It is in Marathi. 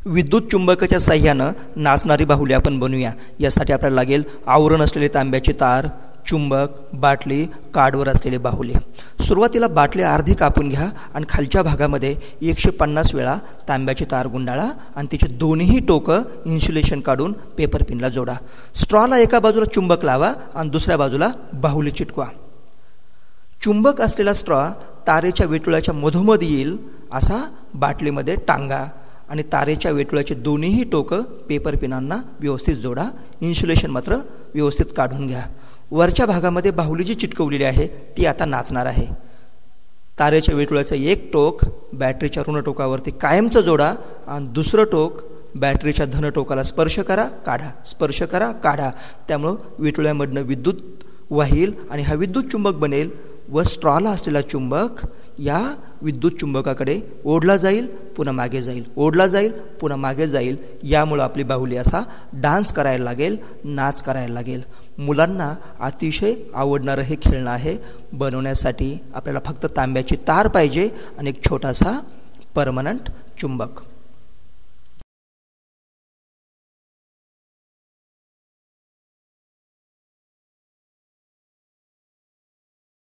विद्युत चुंबकाच्या साह्यानं नाचणारी बाहुली आपण बनवूया. यासाठी आपल्याला लागेल आवरण असलेले तांब्याचे तार, चुंबक, बाटली, काडवर असलेले बाहुले. सुरुवातीला बाटली अर्धी कापून घ्या आणि खालच्या भागामध्ये 150 वेळा तांब्याचे तार गुंडाळा आणि तिचे दोन्ही टोकं इन्सुलेशन काढून पेपर पिनला जोडा. स्ट्रॉला एका बाजूला चुंबक लावा आणि दुसऱ्या बाजूला बाहुली चिटकवा. चुंबक असलेला स्ट्रॉ तारेच्या वेटुळ्याच्या मधोमध येईल असा बाटलीमध्ये टांगा आणि तारेच्या वेटुळ्याचे दोन्ही टोकं पेपर पिनांना व्यवस्थित जोडा. इन्सुलेशन मात्र व्यवस्थित काढून घ्या. वरच्या भागामध्ये बाहुली जी चिटकवलेली आहे ती आता नाचणार आहे. तारेच्या वेटुळ्याचं एक टोक बॅटरीच्या ऋण टोकावरती कायमचं जोडा आणि दुसरं टोक बॅटरीच्या धन टोकाला स्पर्श करा, काढा, स्पर्श करा, काढा. त्यामुळं वेटुळ्यामधनं विद्युत वाहील आणि हा विद्युत चुंबक बनेल व स्ट्रॉला असलेला चुंबक या विद्युत चुंबकाकडे ओढला जाईल, पुन्हा मागे जाईल, ओढला जाईल, पुन्हा मागे जाईल. यामुळं आपली बाहुली असा डान्स करायला लागेल, नाच करायला लागेल. मुलांना अतिशय आवडणारं हे खेळणं आहे. बनवण्यासाठी आपल्याला फक्त तांब्याची तार पाहिजे आणि एक छोटासा परमनंट चुंबक.